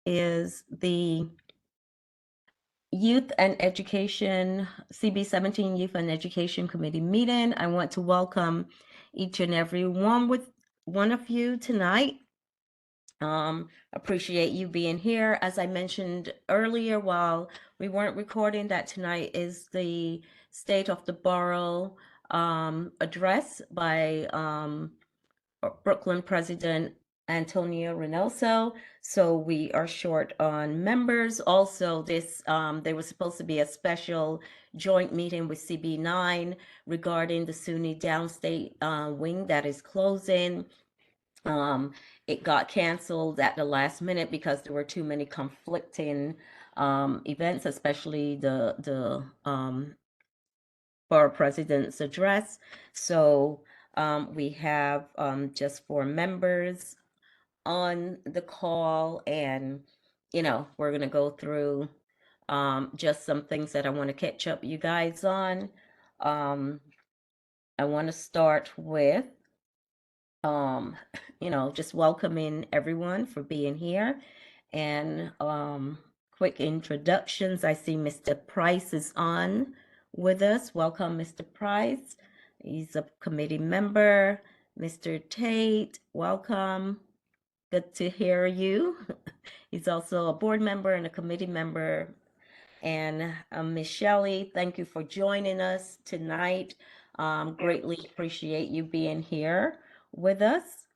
is the Youth and Education, CB17 Youth and Education Committee meeting. I want to welcome each and every one of you tonight. Appreciate you being here. As I mentioned earlier, while we weren't recording, that tonight is the State of the Borough address by Brooklyn President Antonio Reynoso. So we are short on members. Also, there was supposed to be a special joint meeting with CB9 regarding the SUNY Downstate wing that is closing. It got canceled at the last minute because there were too many conflicting events, especially the borough president's address. So we have just 4 members on the call, and we're gonna go through just some things that I want to catch up you guys on. I want to start with just welcoming everyone for being here, and quick introductions. I see Mr. Price is on with us. Welcome, Mr. Price. He's a committee member. Mr. Tate, welcome. Good to hear you. He's also a board member and a committee member. And Ms. Shelley, thank you for joining us tonight. Greatly appreciate you being here with us.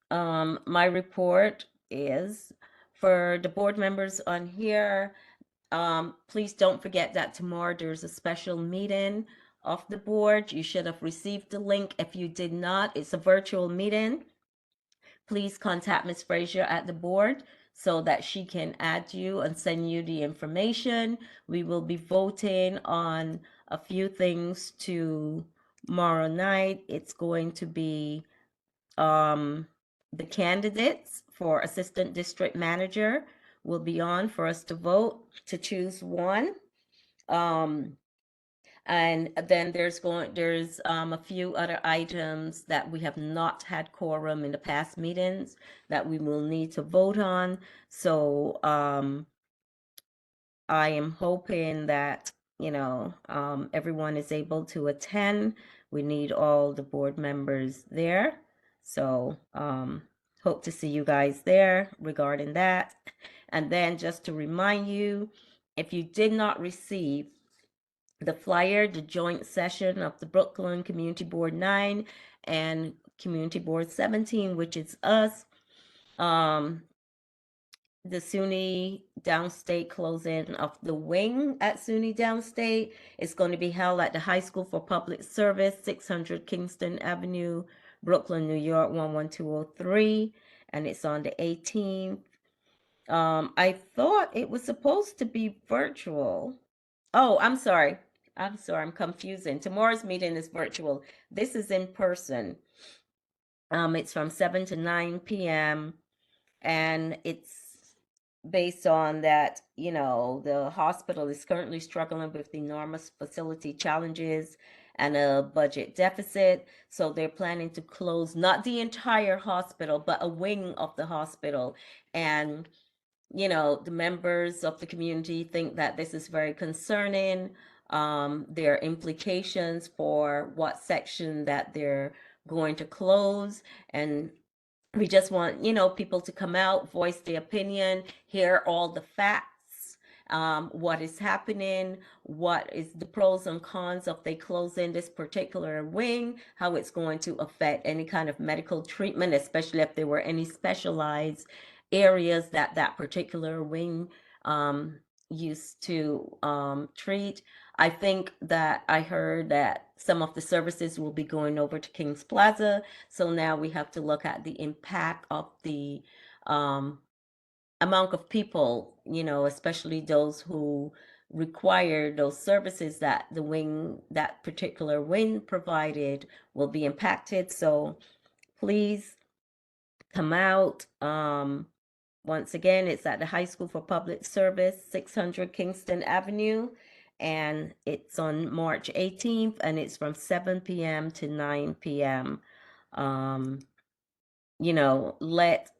My report is for the board members on here. Please don't forget that tomorrow there's a special meeting of the board. You should have received the link. If you did not, it's a virtual meeting. Please contact Ms. Frazier at the board so that she can add you and send you the information. We will be voting on a few things tomorrow night. It's going to be the candidates for assistant district manager will be on for us to vote to choose one. And then there's a few other items that we have not had quorum in the past meetings that we will need to vote on. So I am hoping that everyone is able to attend. We need all the board members there. So hope to see you guys there regarding that. And then just to remind you, if you did not receive the flyer, the joint session of the Brooklyn Community Board 9 and Community Board 17, which is us, the SUNY Downstate closing of the wing at SUNY Downstate is going to be held at the High School for Public Service, 600 Kingston Avenue, Brooklyn, New York, 11203, and it's on the 18th. I thought it was supposed to be virtual. Oh, I'm sorry. I'm confusing. Tomorrow's meeting is virtual. This is in person. It's from 7 to 9 p.m. and it's based on that, the hospital is currently struggling with enormous facility challenges and a budget deficit. So they're planning to close not the entire hospital, but a wing of the hospital. And, the members of the community think that this is very concerning. There are implications for what section that they're going to close, and we just want people to come out, voice their opinion, hear all the facts, what is happening, what is the pros and cons of they closing this particular wing, how it's going to affect any kind of medical treatment, especially if there were any specialized areas that that particular wing used to treat. I think that I heard that some of the services will be going over to Kings Plaza. So now we have to look at the impact of the amount of people, especially those who require those services that that particular wing provided will be impacted. So please come out. Once again, it's at the High School for Public Service, 600 Kingston Avenue, and it's on March 18th, and it's from 7 p.m. to 9 p.m. Let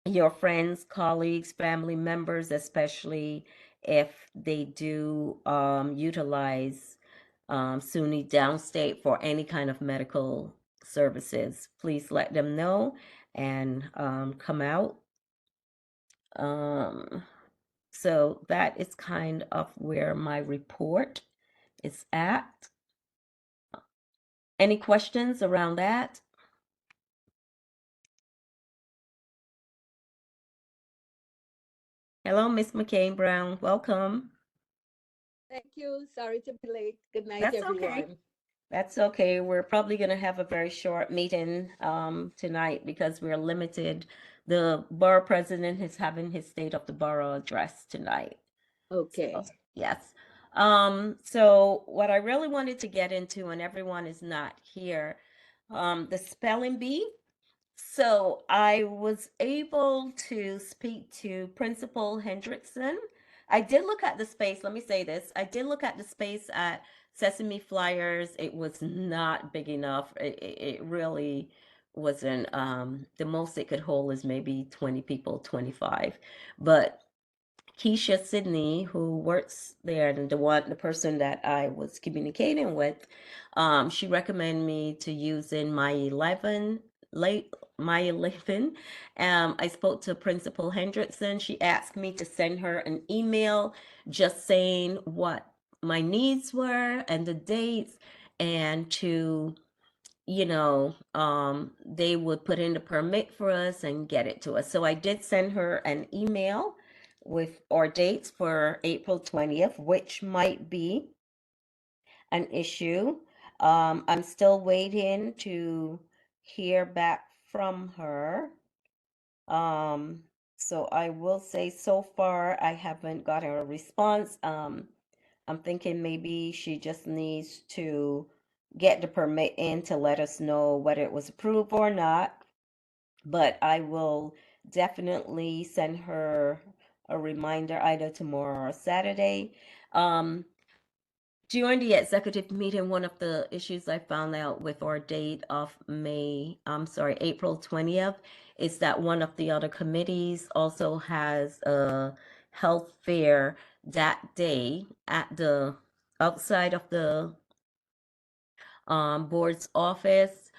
your friends, colleagues, family members, especially if they do utilize SUNY Downstate for any kind of medical services. Please let them know and come out. Um, so that is kind of where my report is at. Any questions around that? Hello, Miss McCain Brown. Welcome. Thank you. Sorry to be late. Good night, That's okay. everyone. That's okay. We're probably going to have a very short meeting tonight because we're limited. The borough president is having his state of the borough address tonight. So, Okay. yes. So what I really wanted to get into, and everyone is not here, the spelling bee. So I was able to speak to Principal Hendrickson. I did look at the space. Let me say this. I did look at the space at Sesame Flyers. It was not big enough. It really wasn't. The most it could hold is maybe 20 people, 25. But Keisha Sidney, who works there, and the person that I was communicating with, she recommended me to use in my 11 late my 11. I spoke to Principal Hendrickson. She asked me to send her an email just saying what my needs were and the dates, and to they would put in the permit for us and get it to us. So I did send her an email with our dates for April 20th, which might be an issue. I'm still waiting to hear back from her. Um, so I will say so far I haven't gotten a response. I'm thinking maybe she just needs to get the permit in to let us know whether it was approved or not. But I will definitely send her a reminder either tomorrow or Saturday. Um, During the executive meeting, one of the issues I found out with our date of April 20th, is that one of the other committees also has a health fair that day at the outside of the board's office.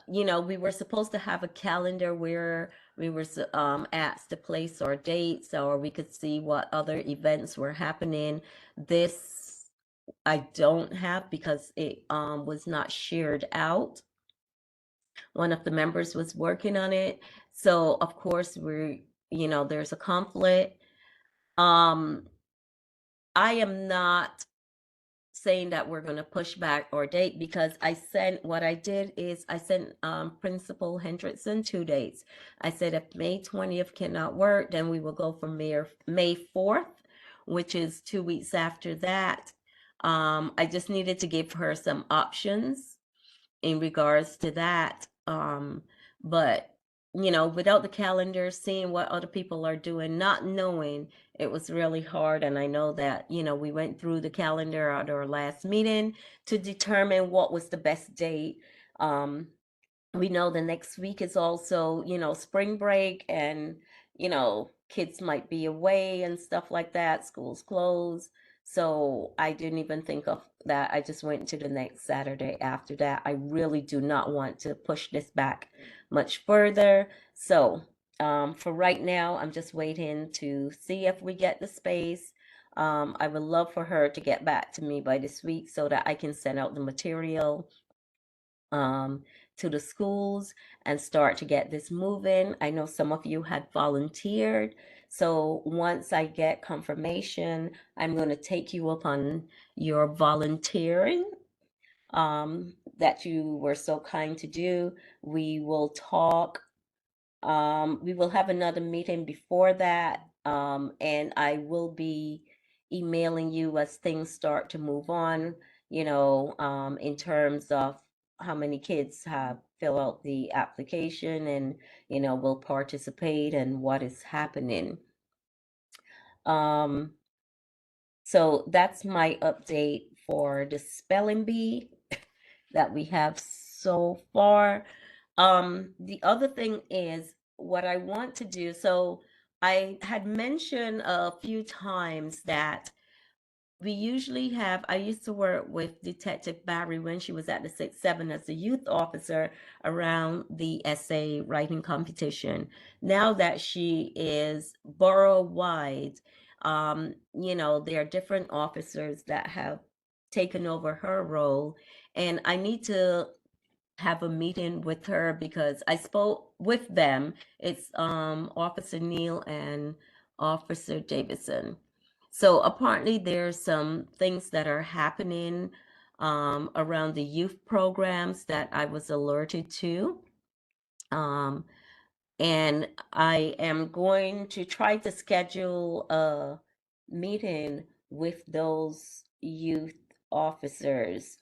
We were supposed to have a calendar where we were asked to place our dates, or we could see what other events were happening. This I don't have because it was not shared out. One of the members was working on it. So of course there's a conflict. Um, I am not saying that we're going to push back our date, because what I did is I sent Principal Hendrickson 2 dates. I said if May 20th cannot work, then we will go for May 4th, which is 2 weeks after that. I just needed to give her some options in regards to that. But without the calendar, seeing what other people are doing, not knowing, it was really hard. And I know that, we went through the calendar at our last meeting to determine what was the best date. We know the next week is also, spring break, and, kids might be away and stuff like that, schools closed. So I didn't even think of that. I just went to the next Saturday after that. I really do not want to push this back much further. So for right now, I'm just waiting to see if we get the space. I would love for her to get back to me by this week so that I can send out the material um, to the schools and start to get this moving. I know some of you had volunteered. So once I get confirmation, I'm going to take you up on your volunteering that you were so kind to do. We will talk. We will have another meeting before that, and I will be emailing you as things start to move on, in terms of how many kids have fill out the application and, will participate and what is happening. Um, so that's my update for the spelling bee that we have so far. The other thing is what I want to do, so I had mentioned a few times that we usually have, I used to work with Detective Barry when she was at the 6-7 as a youth officer around the essay writing competition. Now that she is borough-wide, there are different officers that have taken over her role. And I need to have a meeting with her because I spoke with them. It's Officer Neal and Officer Davidson. So apparently there's some things that are happening around the youth programs that I was alerted to. Um, and I am going to try to schedule a meeting with those youth officers.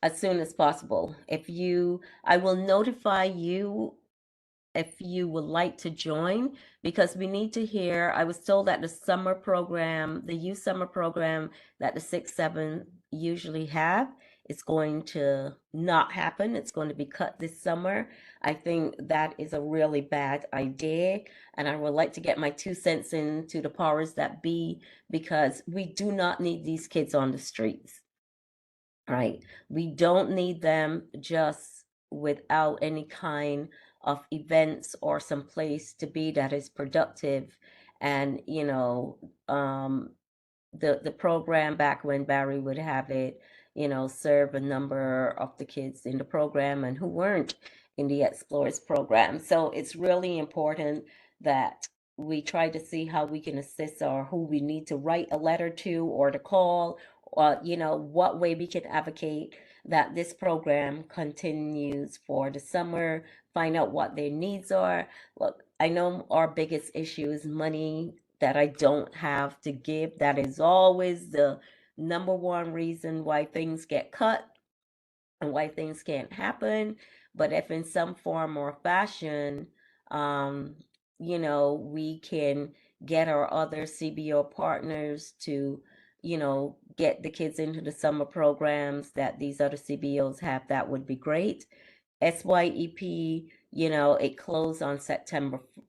As soon as possible. I will notify you if you would like to join because we need to hear. I was told that the summer program, the youth summer program that the 6-7 usually have, is going to not happen. It's going to be cut this summer. I think that is a really bad idea. And I would like to get my 2 cents into the powers that be because we do not need these kids on the streets. Right. We don't need them just without any kind of events or some place to be that is productive. And, the program back when Barry would have it, serve a number of the kids in the program and who weren't in the Explorers program. So it's really important that we try to see how we can assist or who we need to write a letter to or to call, or, what way we can advocate that this program continues for the summer, find out what their needs are. Look, I know our biggest issue is money that I don't have to give. That is always the number one reason why things get cut and why things can't happen. But if in some form or fashion, um, we can get our other CBO partners to, get the kids into the summer programs that these other CBOs have, that would be great. SYEP, it closed on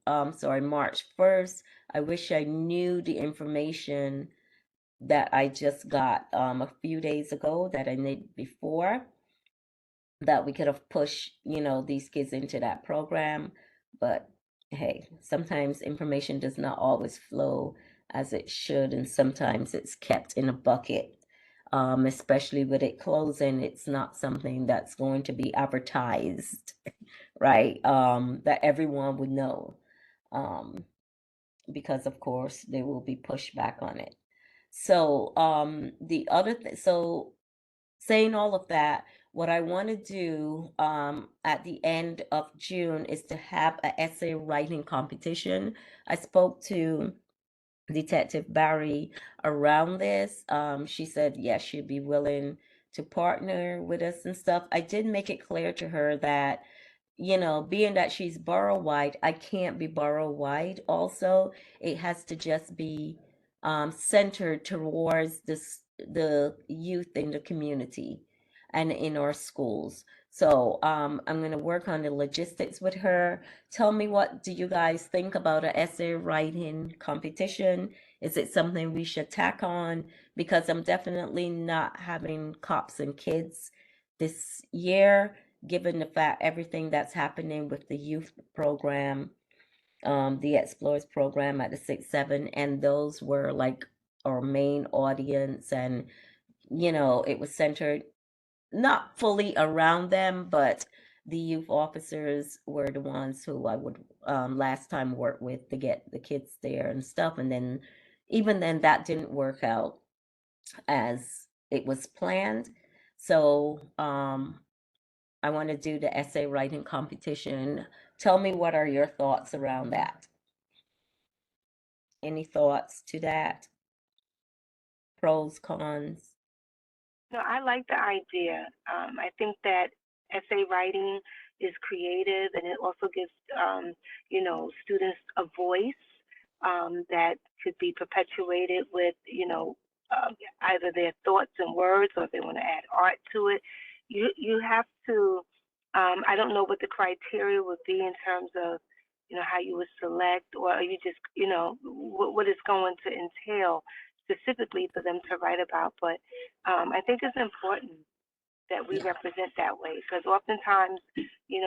March 1st. I wish I knew the information that I just got a few days ago that I need before, that we could have pushed, these kids into that program. But hey, sometimes information does not always flow as it should, and sometimes it's kept in a bucket. Especially with it closing, it's not something that's going to be advertised, right? That everyone would know. Because of course there will be pushback on it. So saying all of that, what I want to do at the end of June is to have an essay writing competition. I spoke to Detective Barry around this. She said, yes, she'd be willing to partner with us and stuff. I did make it clear to her that, being that she's borough-wide, I can't be borough-wide also. It has to just be centered towards the youth in the community and in our schools. So I'm going to work on the logistics with her. Tell me, what do you guys think about an essay writing competition? Is it something we should tack on? Because I'm definitely not having cops and kids this year, given the fact everything that's happening with the youth program, the Explorers program at the 6-7, and those were like our main audience, and it was centered not fully around them, but the youth officers were the ones who I would last time work with to get the kids there and stuff. And then even then that didn't work out as it was planned. So I want to do the essay writing competition. Tell me, what are your thoughts around that? Any thoughts to that? Pros, cons? No, I like the idea. I think that essay writing is creative, and it also gives, students a voice that could be perpetuated with, either their thoughts and words, or if they want to add art to it. You have to I don't know what the criteria would be in terms of, how you would select, or are you just, what it's going to entail specifically for them to write about. But I think it's important that we Yeah. represent that way, because oftentimes,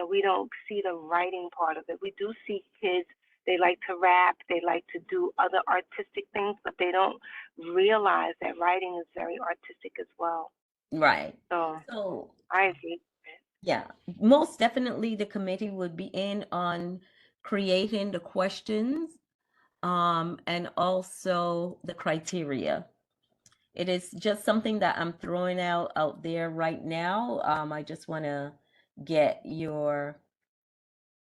we don't see the writing part of it. We do see kids, they like to rap, they like to do other artistic things, but they don't realize that writing is very artistic as well. Right. So So, I agree. yeah, most definitely the committee would be in on creating the questions, and also the criteria. It is just something that I'm throwing out there right now. I just want to get your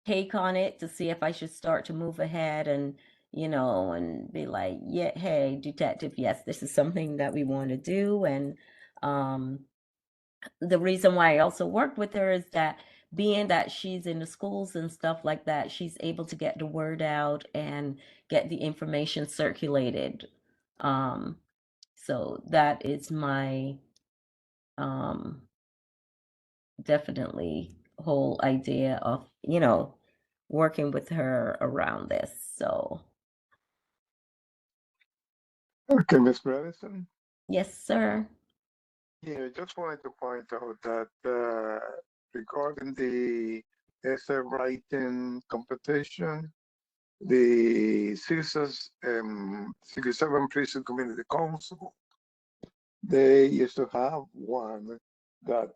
take on it to see if I should start to move ahead and, and be like, yeah, hey, detective, yes, this is something that we want to do. And um, the reason why I also worked with her is that being that she's in the schools and stuff like that, she's able to get the word out and get the information circulated. Um, so that is my um, definitely whole idea of, working with her around this. So, Okay, Ms. Bredesen. yes, sir. Yeah, just wanted to point out that regarding the essay writing competition, the CSS 67 Precinct Community Council, they used to have one that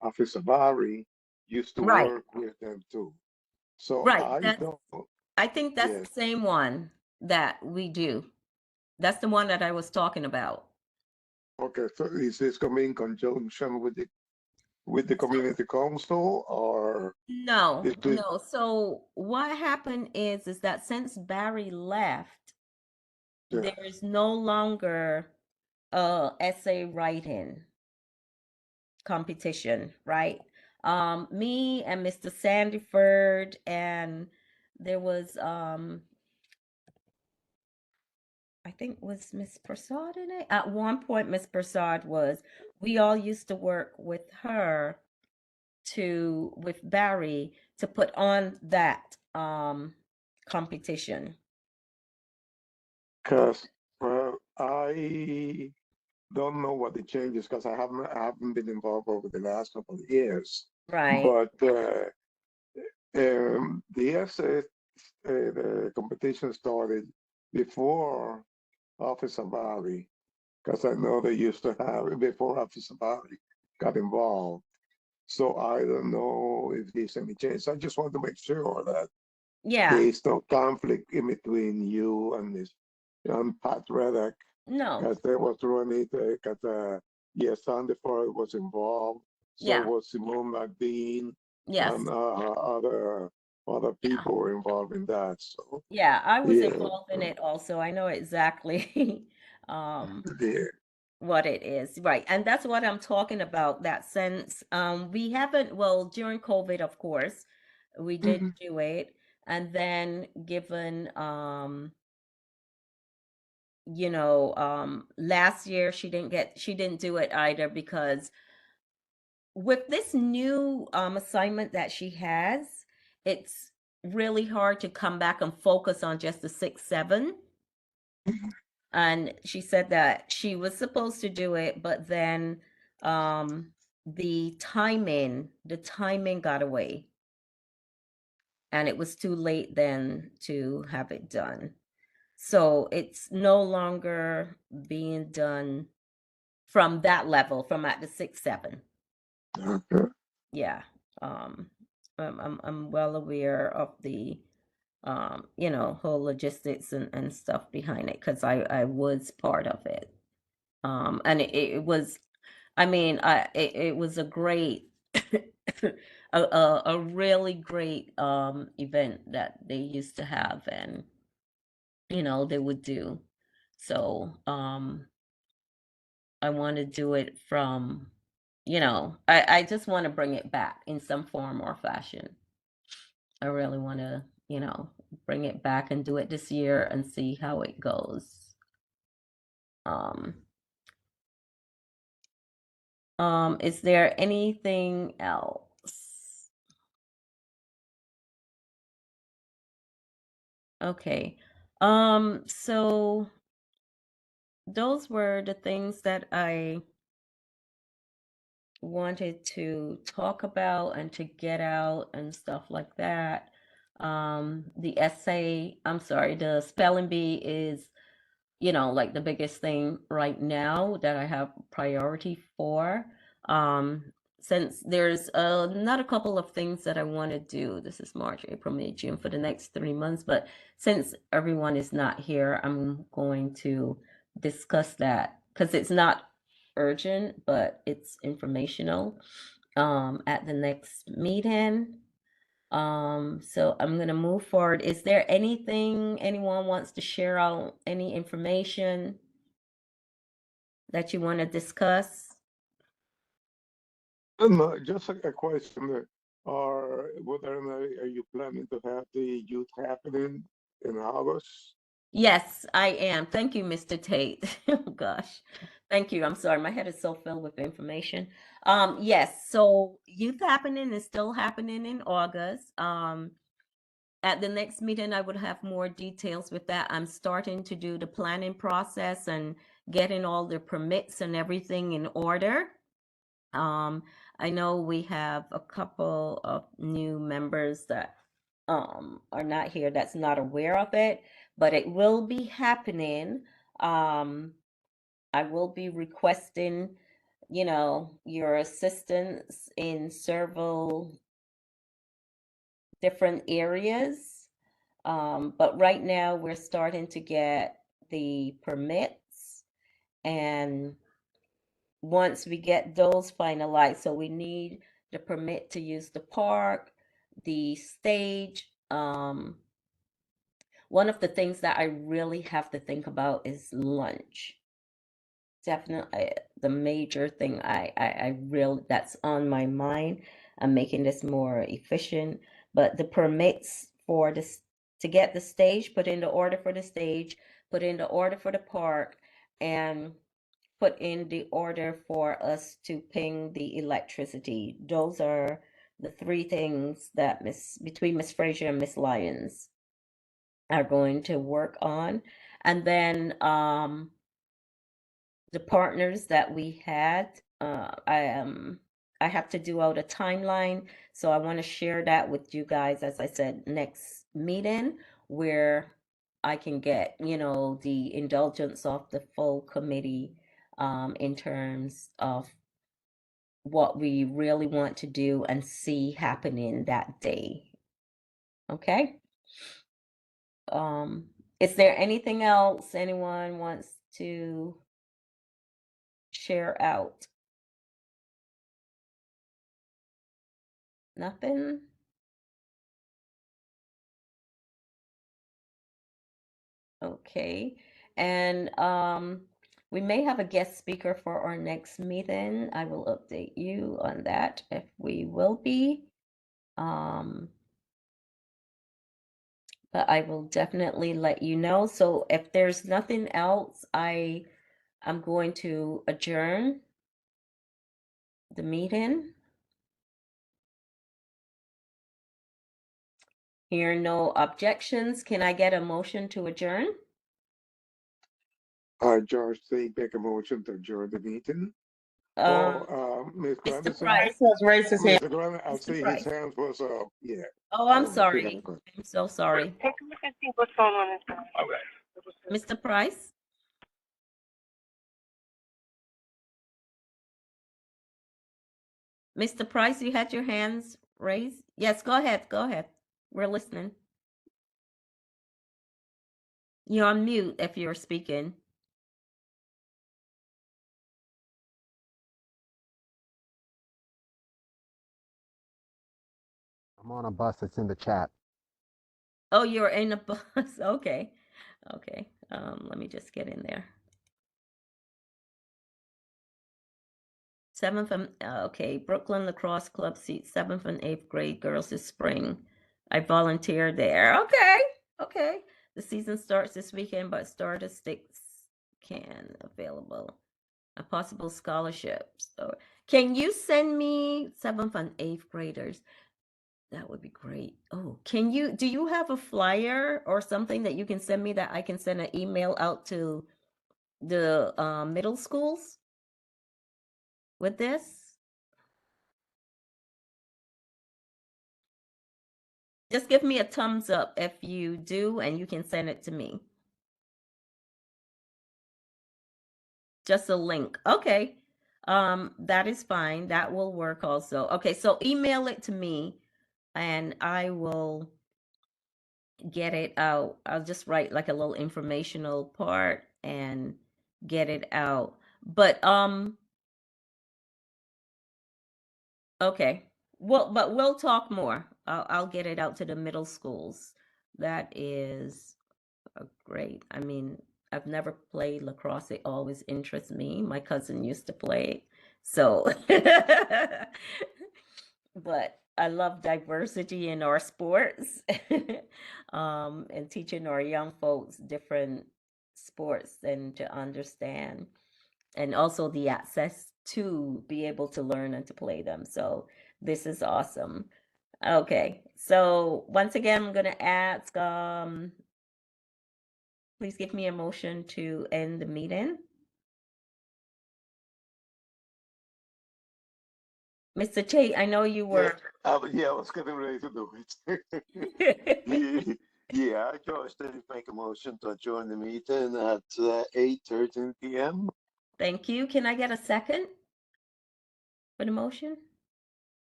Officer Barry used to Right, work with them too. So right. I don't, I think that's yes. the same one that we do. That's the one that I was talking about. Okay, so is this coming in conjunction with the community council, or No, is this, no. So what happened is that since Barry left, yeah, there is no longer a essay writing competition, right? Me and Mr. Sandyford, and there was I think was Miss Prasad in it. At one point, Miss Prasad was. We all used to work with her with Barry to put on that competition. because, well, I don't know what the changes, because I haven't been involved over the last couple of years. Right. But the essay, the competition started before Officer Barry, because I know they used to have it before Officer Barry got involved. So I don't know if there's any change. I just want to make sure that there Yeah. is no conflict in between you and this young Pat Reddick, No. because they was running it, because yes, Sandiford was involved, so Yeah. was Simone McBean, Yes. and other Yeah. people were involved in that. So Yeah. I was yeah, involved in it also. I know exactly yeah, what it is. Right. And that's what I'm talking about. That sense. We haven't, well, during COVID, of course, we did mhm. do it. And then given last year she didn't do it either because with this new assignment that she has, it's really hard to come back and focus on just the 6-7. And she said that she was supposed to do it, but then um the timing got away, and it was too late then to have it done. So it's no longer being done from that level, from at the 6-7. Okay. Yeah. Um, I'm well aware of the whole logistics and stuff behind it because I was part of it. And it was, I mean, it was a great, a really great event that they used to have, and they would do. So I want to do it from, I just want to bring it back in some form or fashion. I really want to, bring it back and do it this year and see how it goes. Um, Is there anything else? Okay. So those were the things that I wanted to talk about and to get out and stuff like that. The essay, I'm sorry, the spelling bee is, like the biggest thing right now that I have priority for. Since there's not a couple of things that I want to do. This is March, April, May, June for the next 3 months. But since everyone is not here, I'm going to discuss that because it's not urgent, but it's informational at the next meeting. So I'm gonna move forward. Is there anything anyone wants to share out, any information that you want to discuss? No, just a question. Are you planning to have the youth happening in August? Yes, I am. Thank you, Mr. Tate. Oh gosh. Thank you. I'm sorry. My head is so filled with information. Yes, so youth happening is still happening in August. At the next meeting, I would have more details with that. I'm starting to do the planning process and getting all the permits and everything in order. I know we have a couple of new members that are not here that's not aware of it, but it will be happening. I will be requesting, your assistance in several different areas. But right now we're starting to get the permits, and once we get those finalized, so we need the permit to use the park, the stage. One of the things that I really have to think about is lunch. Definitely the major thing I really that's on my mind. I'm making this more efficient, but the permits for this to get the stage, put in the order for the stage, put in the order for the park, and put in the order for us to ping the electricity. Those are the three things that between Miss Frazier and Miss Lyons are going to work on. And then the partners that we had, I have to do out a timeline, so I want to share that with you guys, as I said, next meeting, where I can get, the indulgence of the full committee in terms of what we really want to do and see happening that day. Okay? Is there anything else anyone wants to share out? Nothing? Okay. And we may have a guest speaker for our next meeting. I will update you on that if we will be. But I will definitely let you know. So if there's nothing else, I'm going to adjourn the meeting. Hear no objections. Can I get a motion to adjourn? George, they make a motion to adjourn the meeting. Ms. Mr. Granderson? Price. Has raised his hand. Mr. Grant, I Mr. see his Price. hands was up, yeah. Oh, I'm I think sorry. I'm good. I'm so sorry. Take a look and see what's going on inside. Mr. Price? Mr. Price, you had your hands raised? Yes, go ahead. Go ahead. We're listening. You're on mute if you're speaking. I'm on a bus. It's in the chat. Oh, you're in a bus. Okay. Okay. Let me just get in there. 7th and okay, Brooklyn Lacrosse Club seats 7th and 8th grade girls this spring. I volunteered there. Okay. Okay. The season starts this weekend, but statistics can available. A possible scholarships. So Can you send me 7th and 8th graders? That would be great. Oh, do you have a flyer or something that you can send me that I can send an email out to the middle schools with this? Just give me a thumbs up if you do, and you can send it to me. Just a link. Okay. That is fine. That will work also. Okay, so email it to me and I will get it out. I'll just write like a little informational part and get it out. But okay. Well, but we'll talk more. I'll get it out to the middle schools. That is great. I mean, I've never played lacrosse. It always interests me. My cousin used to play. So, but I love diversity in our sports and teaching our young folks different sports and to understand, and also the access to be able to learn and to play them. So, this is awesome. Okay, so once again, I'm going to ask please give me a motion to end the meeting. Mr. Tate, I know you were. Yeah, I was getting ready to do it. Yeah, George, did make a motion to adjourn the meeting at 8:13 p.m. Thank you. Can I get a second for the motion?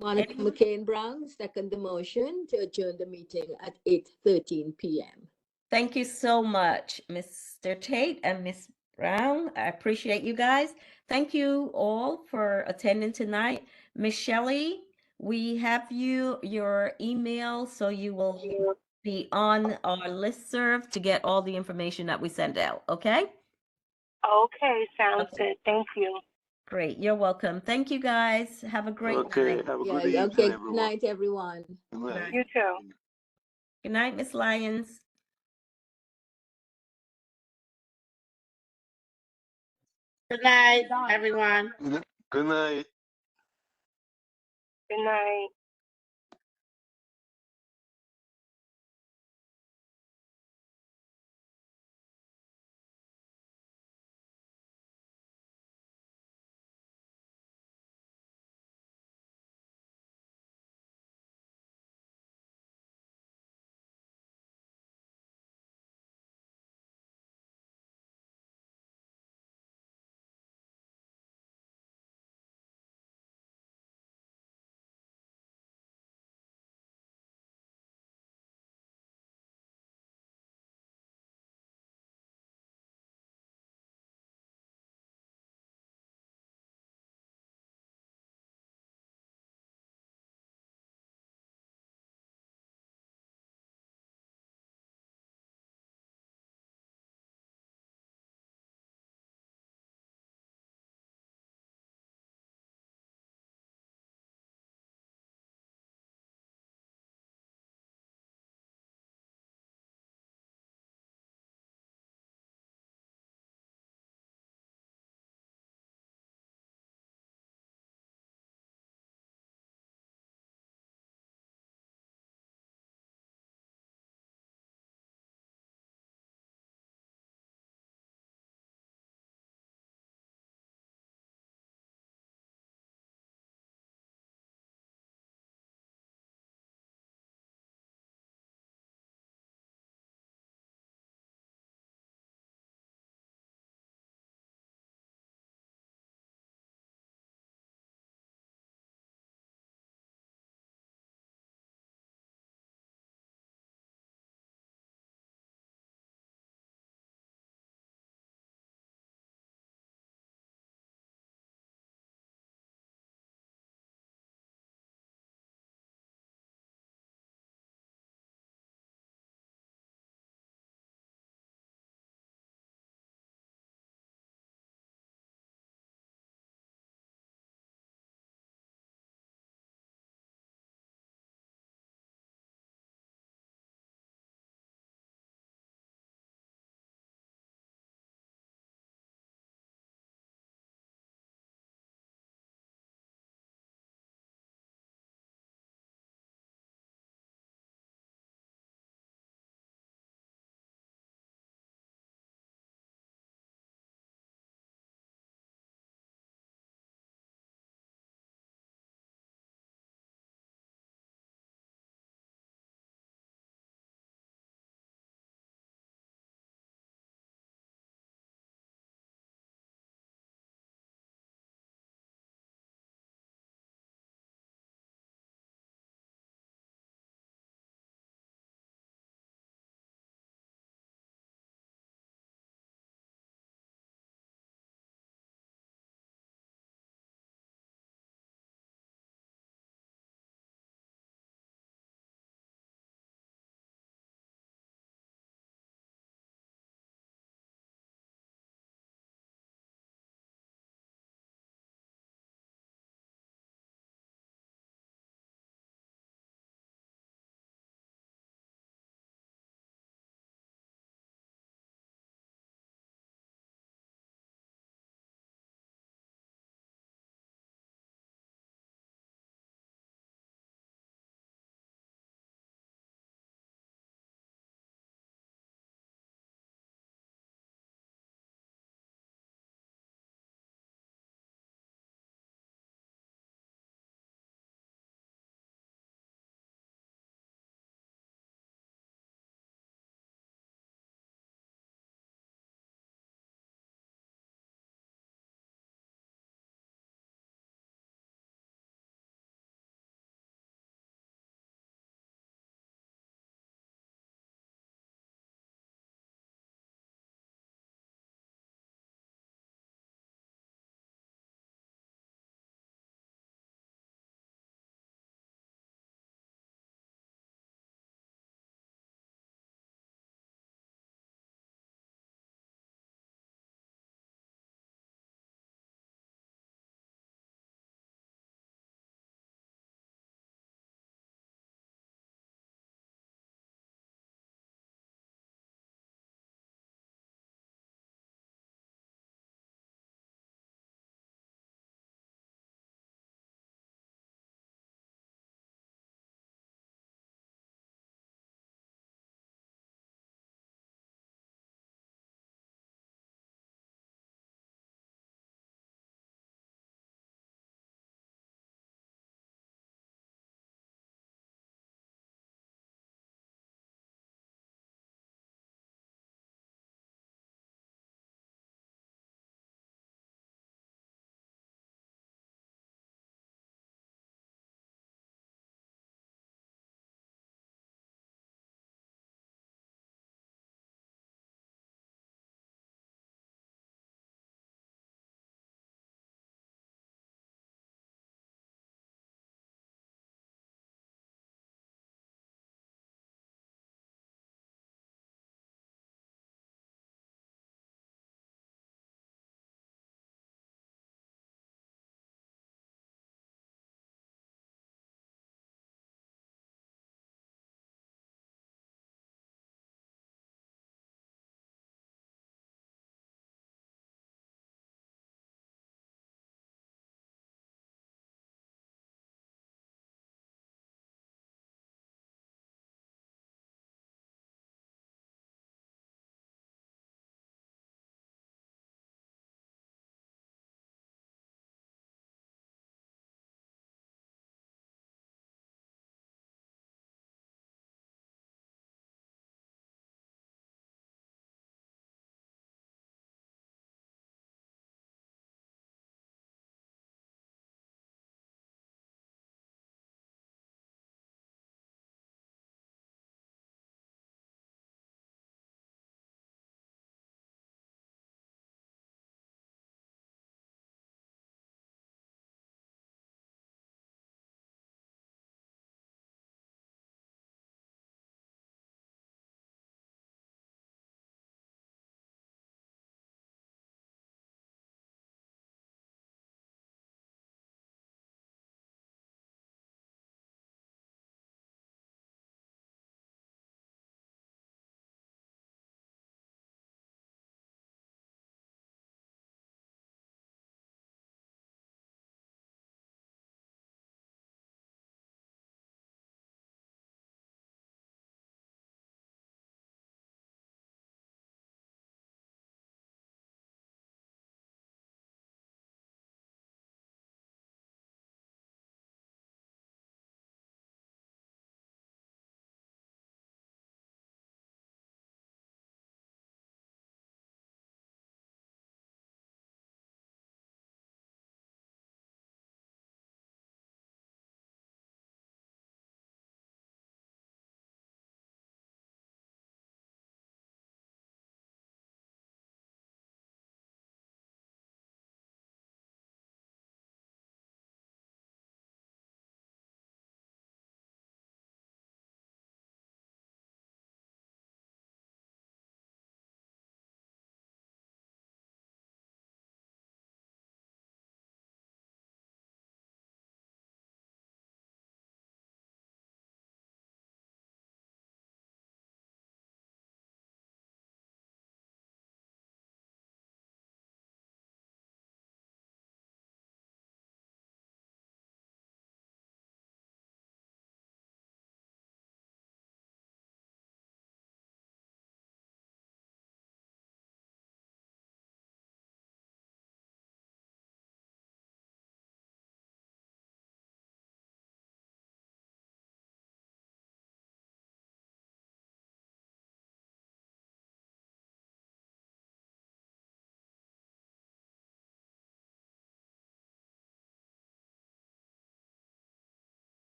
Monica Anyone? McCain Brown, second the motion to adjourn the meeting at 8:13 p.m. Thank you so much, Mr. Tate and Miss Brown. I appreciate you guys. Thank you all for attending tonight. Miss Shelley, we have your email, so you will be on our listserv to get all the information that we send out, okay? Okay, sounds Okay. good. Thank you. Great. You're welcome. Thank you guys. Have a great Okay, night. have a Yeah, good evening, okay, good everyone. night, everyone. Good night. You too. Good night, Miss Lyons. Good night, everyone. Good night. Good night.